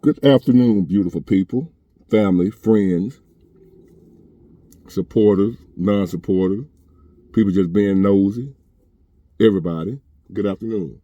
Good afternoon, beautiful people, family, friends, supporters, non-supporters, people just being nosy, everybody. Good afternoon.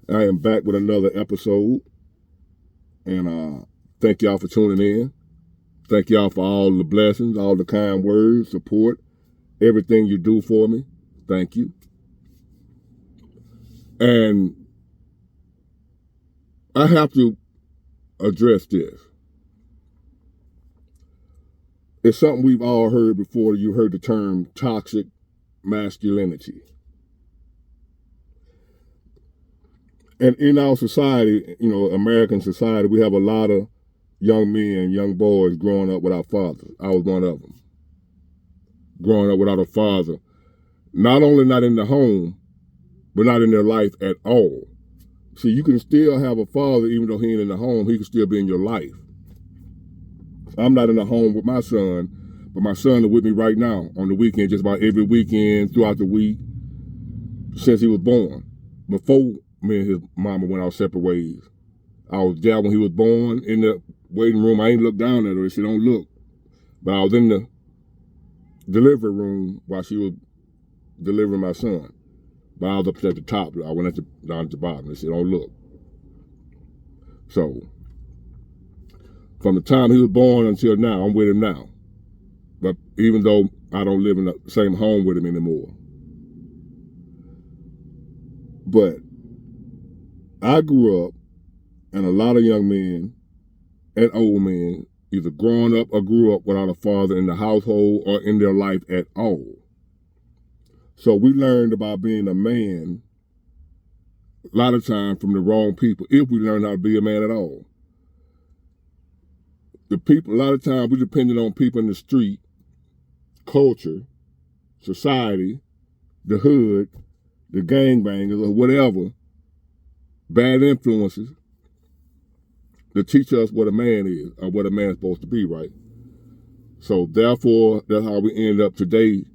I am back with another episode, and thank y'all for tuning in. Thank y'all for all the blessings, all the kind words, support, everything you do for me. Thank you. And I have to address this. It's something we've all heard before. You heard the term toxic masculinity. And in our society, American society, we have a lot of young men, young boys growing up without fathers. I was one of them. Growing up without a father. Not only not in the home, but not in their life at all. See, you can still have a father even though he ain't in the home. He can still be in your life. I'm not in the home with my son, but my son is with me right now on the weekend, just about every weekend throughout the week since he was born. Before me and his mama went our separate ways. I was there when he was born in the waiting room. I ain't looked down at her. She don't look. But I was in the delivery room while she was delivering my son. But I was up at the top. I went down at the bottom. They said, don't look. So, from the time he was born until now, I'm with him now. But even though I don't live in the same home with him anymore. But I grew up, and a lot of young men and old men either growing up or grew up without a father in the household or in their life at all. So we learned about being a man a lot of times from the wrong people, if we learn how to be a man at all. A lot of times we depended on people in the street, culture, society, the hood, the gangbangers, or whatever, bad influences, to teach us what a man is or what a man's supposed to be, right? So therefore, that's how we end up today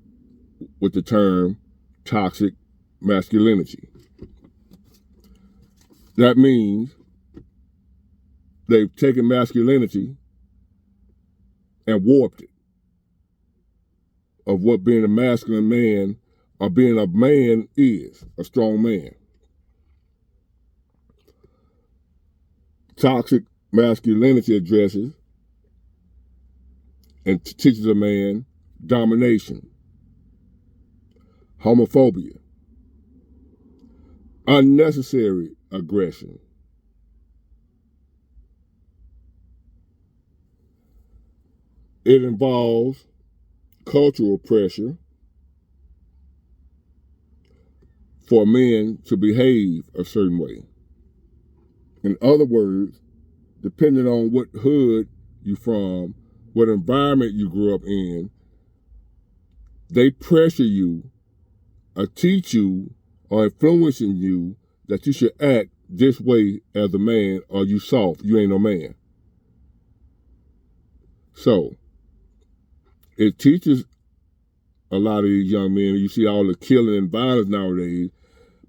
with the term toxic masculinity. That means they've taken masculinity and warped it of what being a masculine man or being a man is, a strong man. Toxic masculinity addresses and teaches a man domination, homophobia, unnecessary aggression, it involves cultural pressure for men to behave a certain way. In other words, depending on what hood you from, what environment you grew up in, they pressure you or teach you or influencing you that you should act this way as a man or you soft, you ain't no man. So, it teaches a lot of these young men, you see all the killing and violence nowadays,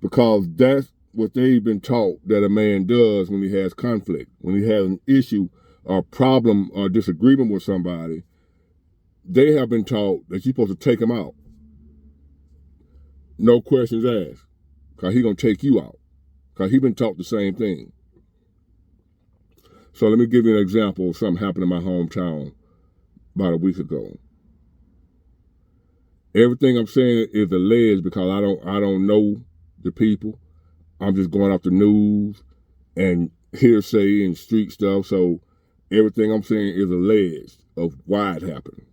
because that's what they've been taught that a man does when he has conflict, when he has an issue or problem or disagreement with somebody. They have been taught that you're supposed to take him out. No questions asked, because he's going to take you out, because he's been taught the same thing. So let me give you an example of something happened in my hometown about a week ago. Everything I'm saying is alleged because I don't know the people. I'm just going off the news and hearsay and street stuff. So everything I'm saying is alleged of why it happened.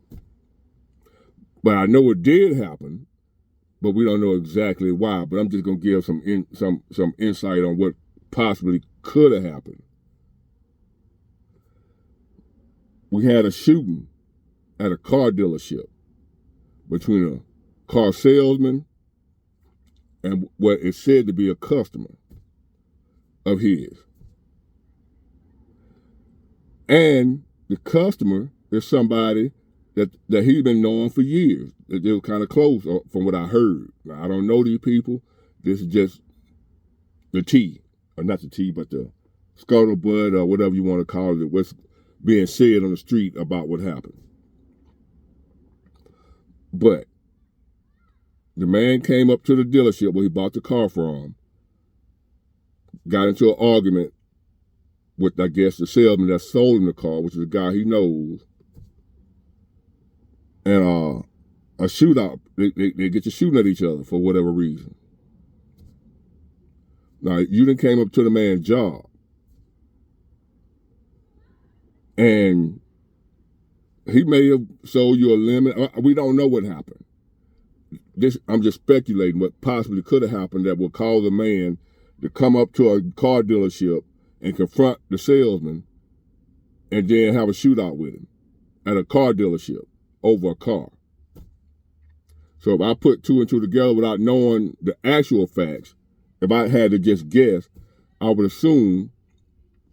But I know it did happen, but we don't know exactly why. But I'm just gonna give some insight on what possibly could have happened. We had a shooting at a car dealership between a car salesman and what is said to be a customer of his. And the customer is somebody that he's been knowing for years. That they were kind of close from what I heard. Now, I don't know these people. This is just the tea, or not the tea, but the scuttlebutt or whatever you want to call it, what's being said on the street about what happened. But the man came up to the dealership where he bought the car from, got into an argument with, I guess, the salesman that sold him the car, which is a guy he knows, and a shootout. They get you shooting at each other for whatever reason. Now, you done came up to the man's job, and he may have sold you a lemon. We don't know what happened. I'm just speculating what possibly could have happened that would cause a man to come up to a car dealership and confront the salesman and then have a shootout with him at a car dealership over a car. So if I put two and two together without knowing the actual facts, if I had to just guess, I would assume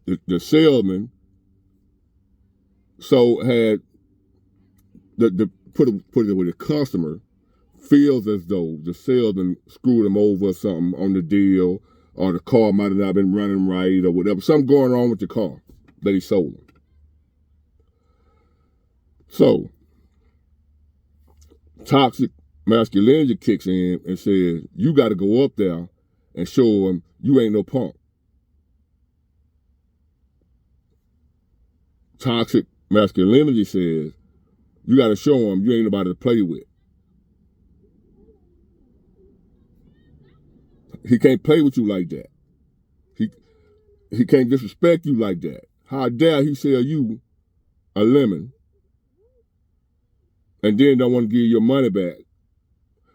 that the salesman had put it with the customer feels as though the salesman screwed him over or something on the deal, or the car might have not been running right or whatever. Something going on with the car that he sold him. So, toxic masculinity kicks in and says, you got to go up there and show him you ain't no punk. Toxic masculinity says, you got to show him you ain't nobody to play with. He can't play with you like that. He can't disrespect you like that. How dare he sell you a lemon and then don't want to give you your money back?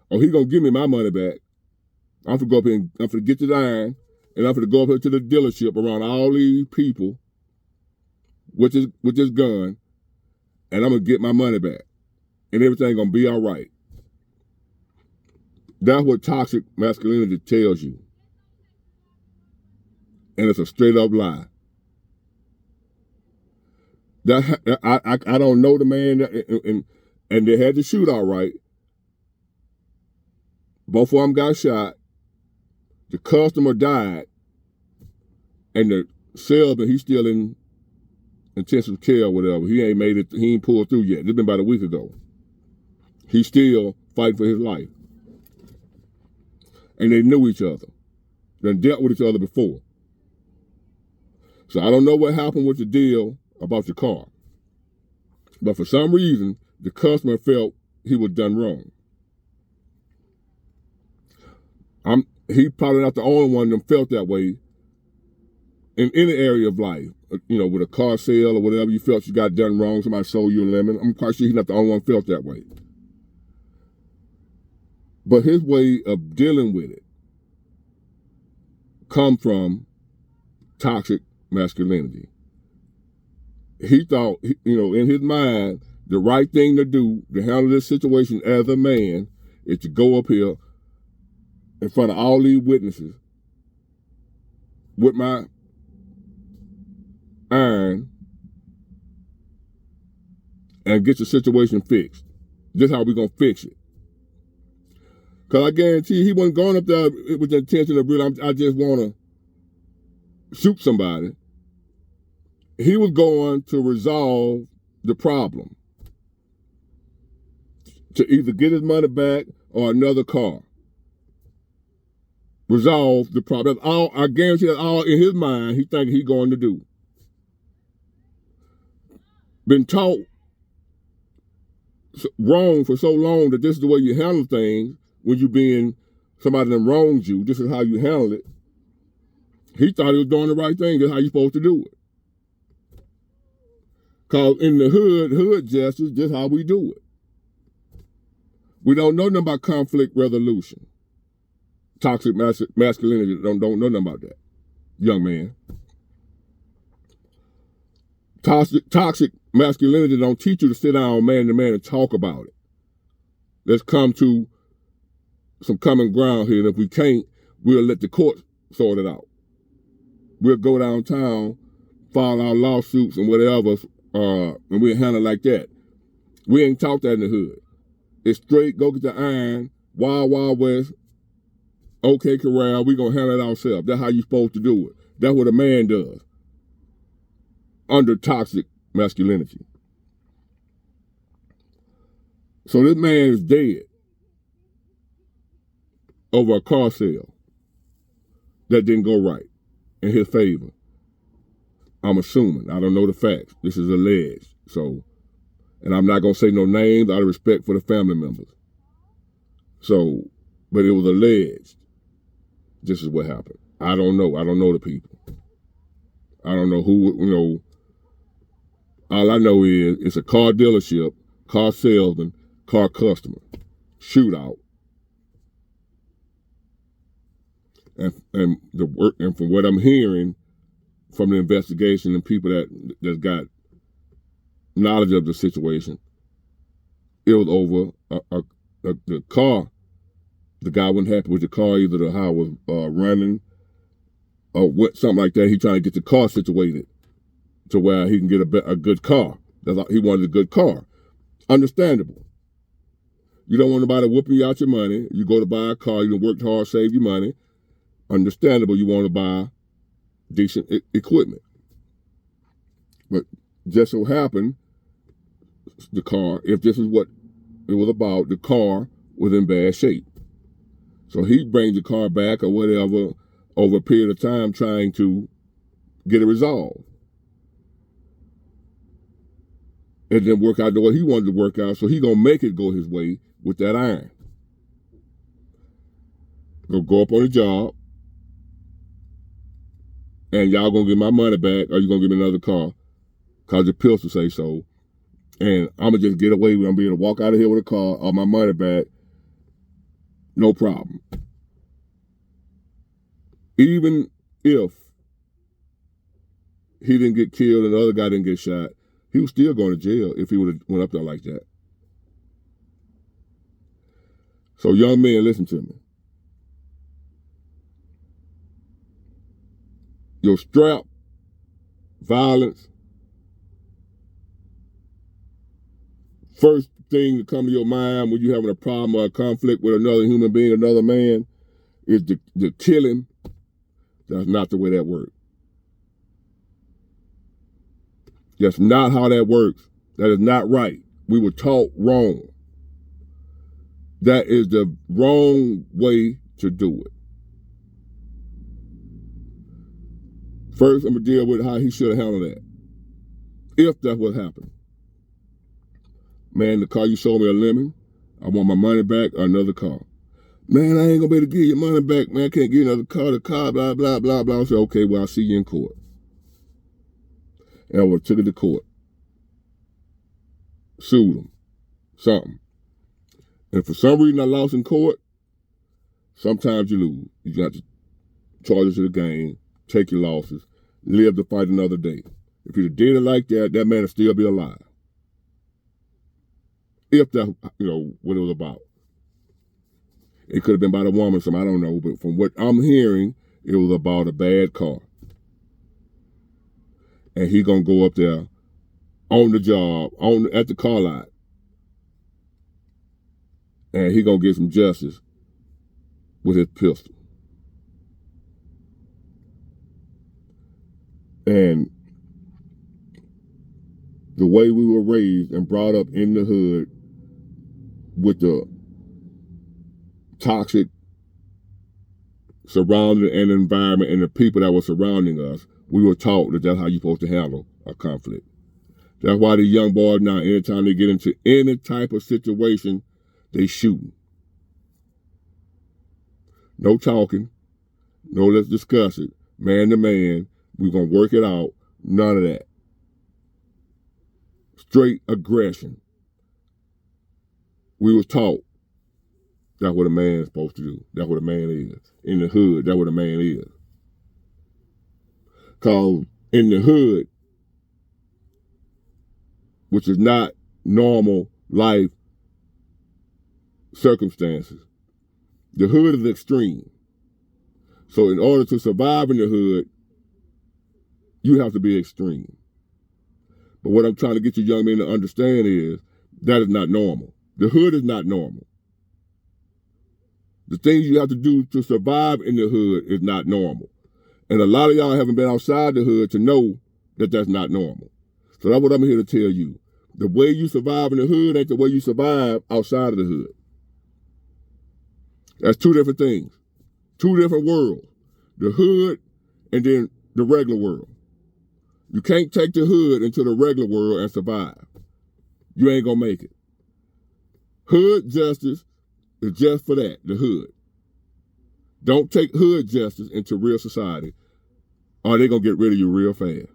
Or he gonna give me my money back. I'm gonna go up here and I'm gonna get this iron, and I'm gonna go up here to the dealership around all these people with this gun, and I'm gonna get my money back, and everything gonna be all right. That's what toxic masculinity tells you. And it's a straight up lie. I don't know the man, and they had the shootout right. Both of them got shot. The customer died, and the salesman, he's still in intensive care or whatever. He ain't made it. He ain't pulled through yet. It's been about a week ago. He's still fighting for his life. And they knew each other. They dealt with each other before. So I don't know what happened with the deal about your car. But for some reason, the customer felt he was done wrong. He probably not the only one that felt that way in any area of life. You know, with a car sale or whatever, you felt you got done wrong, somebody sold you a lemon. I'm quite sure he's not the only one felt that way. But his way of dealing with it come from toxic masculinity. He thought, you know, in his mind, the right thing to do to handle this situation as a man is to go up here in front of all these witnesses with my iron and get the situation fixed. This is how we're going to fix it. Because I guarantee you, he wasn't going up there with the intention of really, I just want to shoot somebody. He was going to resolve the problem. To either get his money back or another car. Resolve the problem. That's all, I guarantee that's all in his mind he thinks he's going to do. Been taught wrong for so long that this is the way you handle things when you being somebody that wronged you. This is how you handle it. He thought he was doing the right thing. That's how you're supposed to do it. Because in the hood justice, this is how we do it. We don't know nothing about conflict resolution. Toxic masculinity don't know nothing about that, young man. Toxic masculinity don't teach you to sit down man to man and talk about it. Let's come to some common ground here, and if we can't, we'll let the courts sort it out. We'll go downtown, file our lawsuits and whatever, and we'll handle it like that. We ain't taught that in the hood. It's straight, go get the iron, Wild Wild West, okay, corral, we gonna handle it ourselves. That's how you supposed to do it. That's what a man does. under toxic masculinity. So this man is dead over a car sale that didn't go right in his favor. I'm assuming. I don't know the facts. This is alleged. So, and I'm not going to say no names out of respect for the family members. So, but it was alleged. This is what happened. I don't know. I don't know the people. I don't know who, all I know is it's a car dealership, car salesman, car customer, shootout. And from what I'm hearing from the investigation and people that got knowledge of the situation, it was over the car. The guy wasn't happy with the car, either the how it was running or what, something like that. He trying to get the car situated to where he can get a good car. He wanted a good car. Understandable. You don't want nobody whooping you out your money. You go to buy a car, you worked hard, saved your money. Understandable, you want to buy decent equipment. But just so happened, the car, if this is what it was about, the car was in bad shape. So he brings the car back or whatever over a period of time trying to get it resolved. It didn't work out the way he wanted to work out, so he gonna make it go his way with that iron. Go up on the job, and y'all gonna get my money back, or you gonna give me another car, cause the pills will say so. And I'm gonna just get away with, I'm be able to walk out of here with a car or my money back, no problem. Even if he didn't get killed and the other guy didn't get shot, he was still going to jail if he would have went up there like that. So young men, listen to me. Your strap, violence, first thing to come to your mind when you're having a problem or a conflict with another human being, another man, is the killing. That's not the way that works. That's not how that works. That is not right. We were taught wrong. That is the wrong way to do it. First, I'm going to deal with how he should have handled that. If that's what happened. Man, the car you sold me a lemon. I want my money back or another car. Man, I ain't going to be able to give your money back. Man, I can't get another car. The car, blah, blah, blah, blah. I said, okay, well, I'll see you in court. And I would have took it to court. Sued him. Something. And for some reason I lost in court, sometimes you lose. You got to charge it to the game, take your losses, live to fight another day. If he'd have did it like that, that man would still be alive. If that's, what it was about. It could have been about a woman, I don't know, but from what I'm hearing, it was about a bad car. And he gonna go up there on the job, at the car lot, and he gonna get some justice with his pistol. And the way we were raised and brought up in the hood with the toxic surrounding and environment and the people that were surrounding us, we were taught that that's how you're supposed to handle a conflict. That's why the young boys now, anytime they get into any type of situation, they shoot. No talking. No, let's discuss it. Man to man. We're going to work it out. None of that. Straight aggression. We was taught that's what a man is supposed to do. That's what a man is. In the hood, that's what a man is. Because in the hood, which is not normal life circumstances, the hood is extreme. So in order to survive in the hood, you have to be extreme. But what I'm trying to get you young men to understand is that is not normal. The hood is not normal. The things you have to do to survive in the hood is not normal. And a lot of y'all haven't been outside the hood to know that that's not normal. So that's what I'm here to tell you. The way you survive in the hood ain't the way you survive outside of the hood. That's two different things. Two different worlds. The hood and then the regular world. You can't take the hood into the regular world and survive. You ain't gonna make it. Hood justice is just for that, the hood. Don't take hood justice into real society, or they're gonna get rid of you real fast.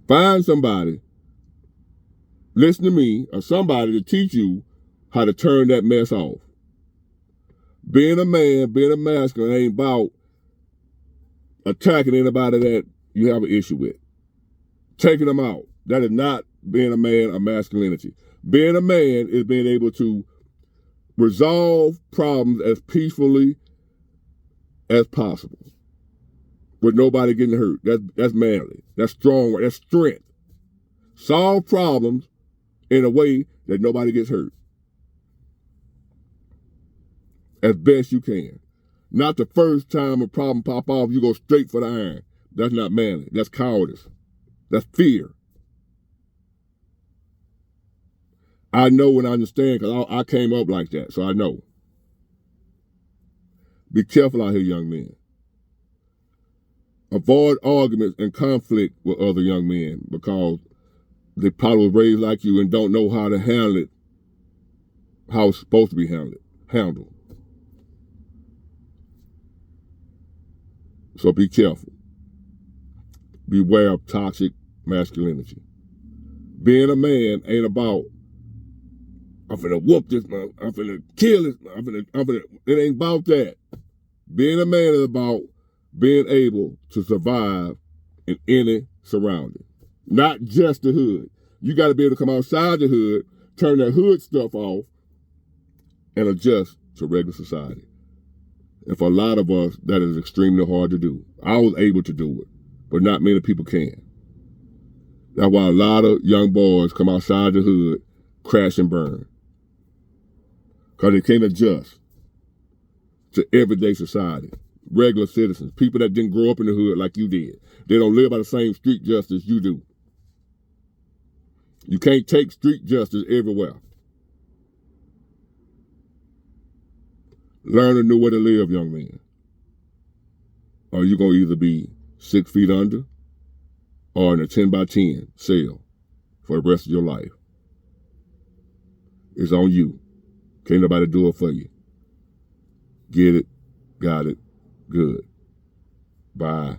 Find somebody, listen to me, or somebody to teach you how to turn that mess off. Being a man, being a masculine ain't about attacking anybody that you have an issue with. Taking them out. That is not being a man or masculinity. Being a man is being able to resolve problems as peacefully as possible with nobody getting hurt. That's manly. That's strong. That's strength. Solve problems in a way that nobody gets hurt. As best you can. Not the first time a problem pop off, you go straight for the iron. That's not manly. That's cowardice. That's fear. I know and I understand because I came up like that, so I know. Be careful out here, young men. Avoid arguments and conflict with other young men because they probably was raised like you and don't know how to handle it, how it's supposed to be handled. So be careful. Beware of toxic masculinity. Being a man ain't about, I'm finna whoop this man, I'm finna kill this man, it ain't about that. Being a man is about being able to survive in any surrounding. Not just the hood. You got to be able to come outside the hood, turn that hood stuff off, and adjust to regular society. And for a lot of us, that is extremely hard to do. I was able to do it, but not many people can. That's why a lot of young boys come outside the hood, crash and burn. Because they can't adjust to everyday society. Regular citizens, people that didn't grow up in the hood like you did. They don't live by the same street justice you do. You can't take street justice everywhere. Learn a new way to live, young man. Or you're going to either be 6 feet under or in a 10 by 10 cell for the rest of your life. It's on you. Can't nobody do it for you. Get it, got it, good. Bye.